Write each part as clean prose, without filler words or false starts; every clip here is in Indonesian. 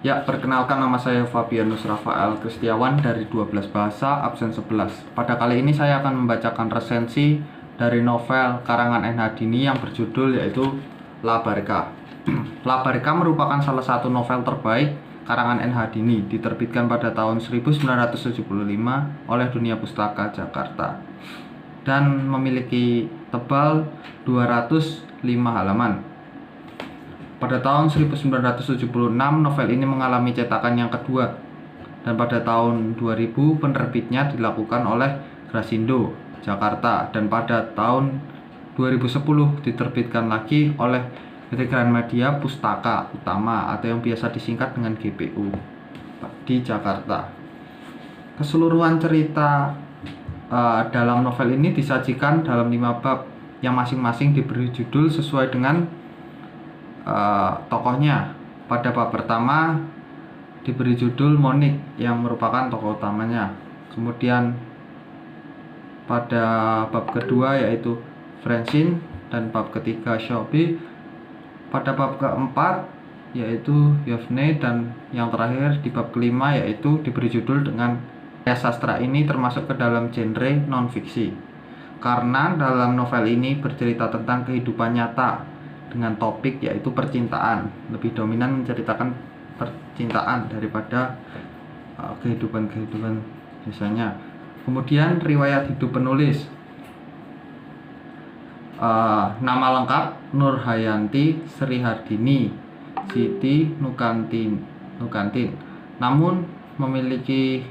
Ya, perkenalkan nama saya Fabianus Rafael Kristiawan dari 12 Bahasa, absen 11. Pada kali ini saya akan membacakan resensi dari novel karangan N. Hadini yang berjudul yaitu La Barca. La Barca merupakan salah satu novel terbaik karangan N. Hadini, diterbitkan pada tahun 1975 oleh Dunia Pustaka Jakarta dan memiliki tebal 205 halaman. Pada tahun 1976 novel ini mengalami cetakan yang kedua, dan pada tahun 2000 penerbitnya dilakukan oleh Grasindo Jakarta, dan pada tahun 2010 diterbitkan lagi oleh PT Gramedia Pustaka Utama atau yang biasa disingkat dengan GPU di Jakarta. Keseluruhan cerita dalam novel ini disajikan dalam 5 bab yang masing-masing diberi judul sesuai dengan tokohnya. Pada bab pertama diberi judul Monik yang merupakan tokoh utamanya. Kemudian pada bab kedua yaitu Francine, dan bab ketiga Shelby. Pada bab keempat yaitu Yovne, dan yang terakhir di bab kelima yaitu diberi judul dengan sastra ini termasuk ke dalam genre non-fiksi karena dalam novel ini bercerita tentang kehidupan nyata dengan topik yaitu percintaan, lebih dominan menceritakan percintaan daripada kehidupan biasanya. Kemudian riwayat hidup penulis, nama lengkap Nurhayanti Sri Hardini Siti Nukantin, namun memiliki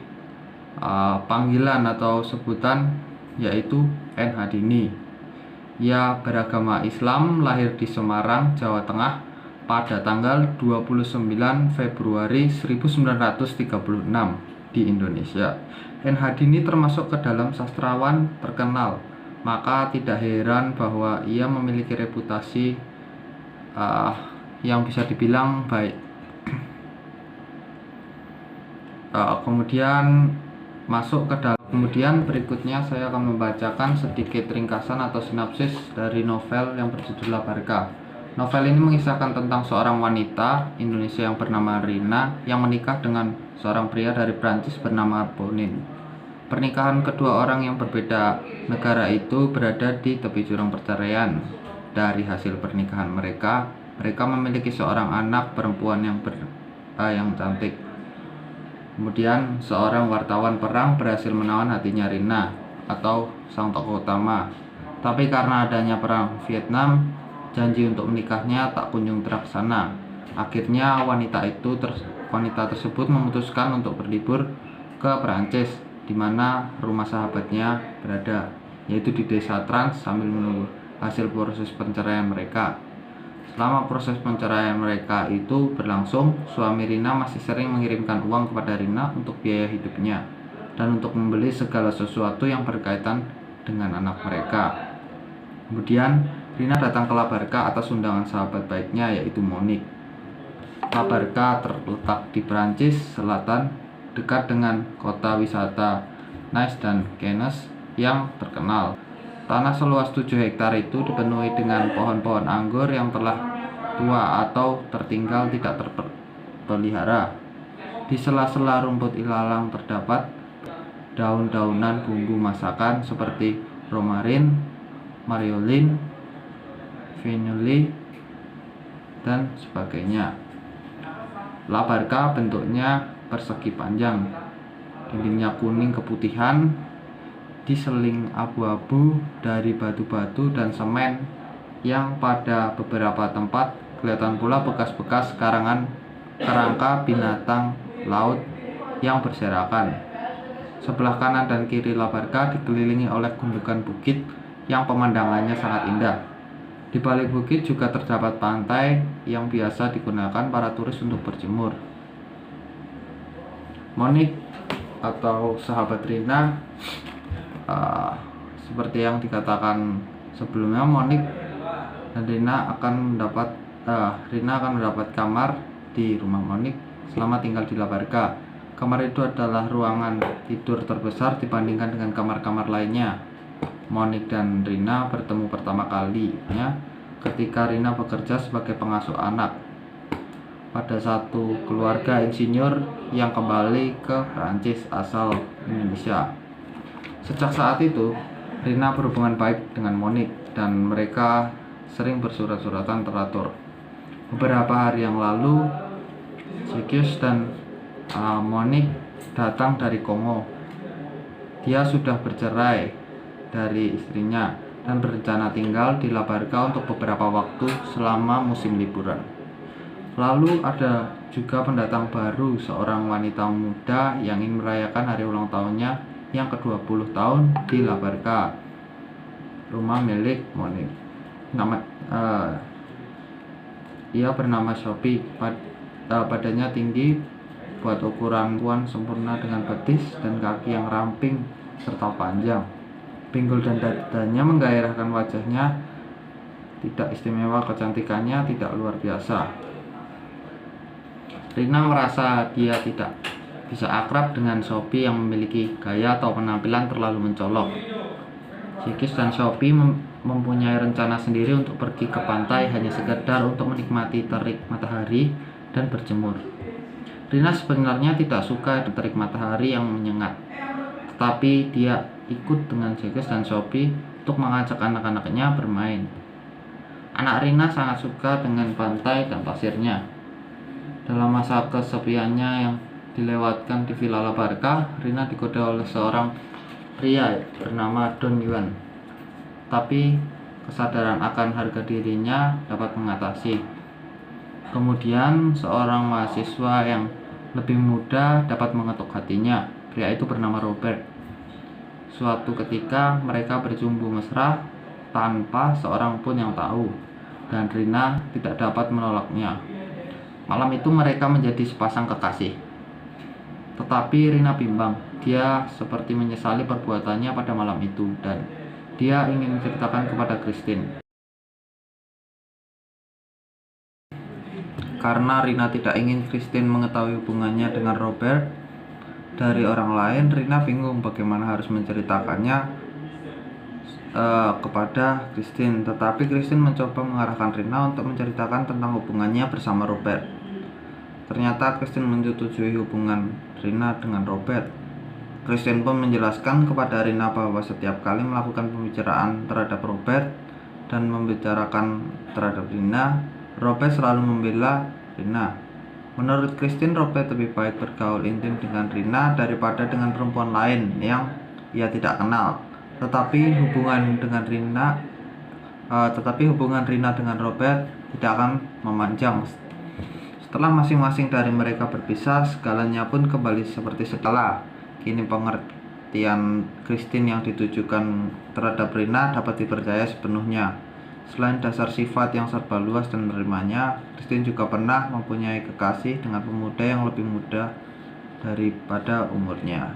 panggilan atau sebutan yaitu N. Hadini. Ia beragama Islam, lahir di Semarang, Jawa Tengah pada tanggal 29 Februari 1936 di Indonesia. N. Hadini termasuk ke dalam sastrawan terkenal, maka tidak heran bahwa ia memiliki reputasi yang bisa dibilang baik. Kemudian berikutnya saya akan membacakan sedikit ringkasan atau sinopsis dari novel yang berjudul La Barca. Novel ini mengisahkan tentang seorang wanita Indonesia yang bernama Rina yang menikah dengan seorang pria dari Prancis bernama Bonin. Pernikahan kedua orang yang berbeda negara itu berada di tepi jurang perceraian. Dari hasil pernikahan mereka memiliki seorang anak perempuan yang cantik. Kemudian seorang wartawan perang berhasil menawan hatinya Rina atau sang tokoh utama. Tapi karena adanya perang Vietnam, janji untuk menikahnya tak kunjung terlaksana. Akhirnya wanita tersebut memutuskan untuk berlibur ke Perancis, di mana rumah sahabatnya berada, yaitu di desa Trans, sambil menunggu hasil proses perceraian mereka. Selama proses perceraian mereka itu berlangsung, suami Rina masih sering mengirimkan uang kepada Rina untuk biaya hidupnya dan untuk membeli segala sesuatu yang berkaitan dengan anak mereka. Kemudian Rina datang ke La Barca atas undangan sahabat baiknya yaitu Monik. La Barca terletak di Perancis Selatan, dekat dengan kota wisata Nice dan Cannes yang terkenal. Tanah seluas 7 hektar itu dipenuhi dengan pohon-pohon anggur yang telah tua atau tertinggal tidak terpelihara. Di sela-sela rumput ilalang terdapat daun-daunan bumbu masakan seperti romarin, mariolin, vanili, dan sebagainya. La Barca bentuknya persegi panjang, dindingnya kuning keputihan, diseling abu-abu dari batu-batu dan semen yang pada beberapa tempat kelihatan pula bekas-bekas kerangka binatang laut yang berserakan. Sebelah kanan dan kiri La Barca dikelilingi oleh gundukan bukit yang pemandangannya sangat indah. Di balik bukit juga terdapat pantai yang biasa digunakan para turis untuk berjemur. Monik atau sahabat Rina, seperti yang dikatakan sebelumnya, Monik dan Rina akan mendapat kamar di rumah Monik selama tinggal di La Barca. Kamar itu adalah ruangan tidur terbesar dibandingkan dengan kamar-kamar lainnya. Monik dan Rina bertemu pertama kalinya ketika Rina bekerja sebagai pengasuh anak. pada satu keluarga insinyur yang kembali ke Prancis asal Indonesia. Sejak saat itu, Rina berhubungan baik dengan Monique dan mereka sering bersurat-suratan teratur. Beberapa hari yang lalu, Jacques dan Monique datang dari Kongo. Dia sudah bercerai dari istrinya dan berencana tinggal di La Barca untuk beberapa waktu selama musim liburan. Lalu ada juga pendatang baru, seorang wanita muda yang ingin merayakan hari ulang tahunnya yang ke-20 tahun di La Barca, rumah milik Monique. Ia bernama Sophie. Badannya tinggi buat ukuran perempuan sempurna dengan betis dan kaki yang ramping serta panjang. Pinggul dan dadanya menggairahkan wajahnya. Tidak istimewa, kecantikannya tidak luar biasa. Rina merasa dia tidak bisa akrab dengan Sophie yang memiliki gaya atau penampilan terlalu mencolok. Jacques dan Sophie mempunyai rencana sendiri untuk pergi ke pantai hanya sekedar untuk menikmati terik matahari dan berjemur. Rina sebenarnya tidak suka terik matahari yang menyengat, tetapi dia ikut dengan Jacques dan Sophie untuk mengajak anak-anaknya bermain. Anak Rina sangat suka dengan pantai dan pasirnya. Dalam masa kesepiannya yang dilewatkan di Villa La Barca, Rina digoda oleh seorang pria bernama Don Juan. Tapi kesadaran akan harga dirinya dapat mengatasi. Kemudian seorang mahasiswa yang lebih muda dapat mengetuk hatinya. Pria itu bernama Robert. Suatu ketika mereka berjumpa mesra tanpa seorang pun yang tahu, dan Rina tidak dapat menolaknya. Malam itu mereka menjadi sepasang kekasih. Tetapi Rina bimbang. Dia seperti menyesali perbuatannya pada malam itu dan dia ingin menceritakan kepada Christine. Karena Rina tidak ingin Christine mengetahui hubungannya dengan Robert dari orang lain, Rina bingung bagaimana harus menceritakannya kepada Christine. Tetapi Christine mencoba mengarahkan Rina untuk menceritakan tentang hubungannya bersama Robert. Ternyata Christine menyetujui hubungan Rina dengan Robert. Christine pun menjelaskan kepada Rina bahwa setiap kali melakukan pembicaraan terhadap Robert dan membicarakan terhadap Rina, Robert selalu membela Rina. Menurut Christine, Robert lebih baik bergaul intim dengan Rina daripada dengan perempuan lain yang ia tidak kenal. Tetapi hubungan Rina dengan Robert tidak akan memanjang. Setelah masing-masing dari mereka berpisah, segalanya pun kembali seperti semula. Kini pengertian Christine yang ditujukan terhadap Rina dapat dipercaya sepenuhnya. Selain dasar sifat yang serba luas dan menerimanya, Christine juga pernah mempunyai kekasih dengan pemuda yang lebih muda daripada umurnya.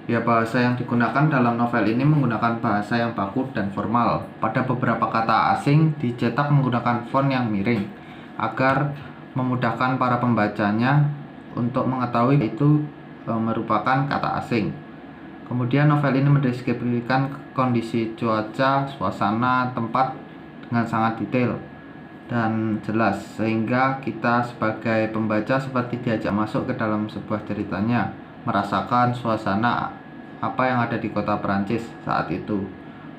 Ya, bahasa yang digunakan dalam novel ini menggunakan bahasa yang baku dan formal. Pada beberapa kata asing dicetak menggunakan font yang miring agar memudahkan para pembacanya untuk mengetahui itu merupakan kata asing. Kemudian novel ini mendeskripsikan kondisi cuaca, suasana, tempat dengan sangat detail dan jelas, sehingga kita sebagai pembaca seperti diajak masuk ke dalam sebuah ceritanya, merasakan suasana apa yang ada di kota Perancis saat itu.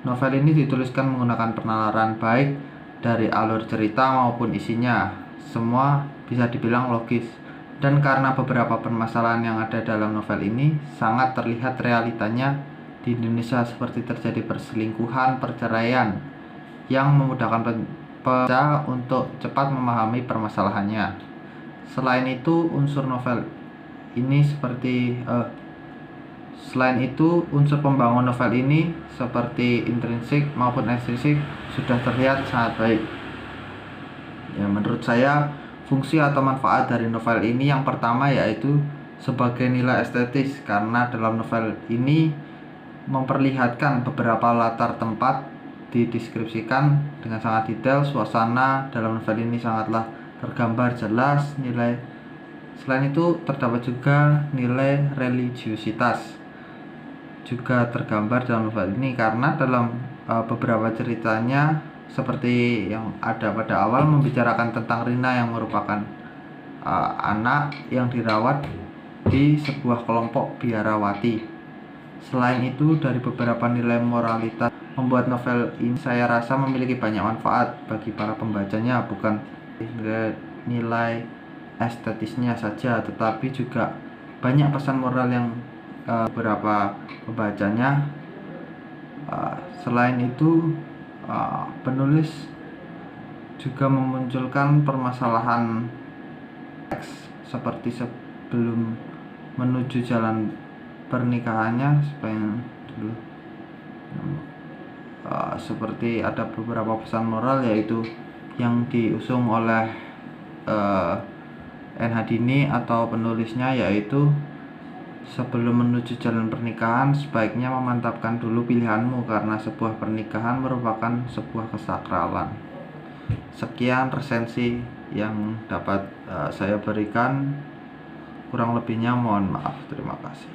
Novel ini dituliskan menggunakan penalaran baik dari alur cerita maupun isinya. Semua bisa dibilang logis. Dan karena beberapa permasalahan yang ada dalam novel ini sangat terlihat realitanya di Indonesia, seperti terjadi perselingkuhan, perceraian, yang memudahkan pembaca untuk cepat memahami permasalahannya. Selain itu, unsur pembangun novel ini seperti intrinsik maupun ekstrinsik sudah terlihat sangat baik. Ya, menurut saya fungsi atau manfaat dari novel ini yang pertama yaitu sebagai nilai estetis, karena dalam novel ini memperlihatkan beberapa latar tempat dideskripsikan dengan sangat detail. Suasana dalam novel ini sangatlah tergambar jelas. Selain itu terdapat juga nilai religiusitas juga tergambar dalam novel ini, karena dalam beberapa ceritanya seperti yang ada pada awal, membicarakan tentang Rina yang merupakan anak yang dirawat di sebuah kelompok biarawati. Selain itu, dari beberapa nilai moralitas, membuat novel ini saya rasa memiliki banyak manfaat bagi para pembacanya, bukan nilai estetisnya saja, tetapi juga banyak pesan moral yang beberapa pembacanya. Selain itu, penulis juga memunculkan permasalahan teks seperti sebelum menuju jalan pernikahannya, seperti ada beberapa pesan moral, yaitu yang diusung oleh N. Hadini atau penulisnya, yaitu sebelum menuju jalan pernikahan sebaiknya memantapkan dulu pilihanmu, karena sebuah pernikahan merupakan sebuah kesakralan. Sekian resensi yang dapat saya berikan, kurang lebihnya mohon maaf. Terima kasih.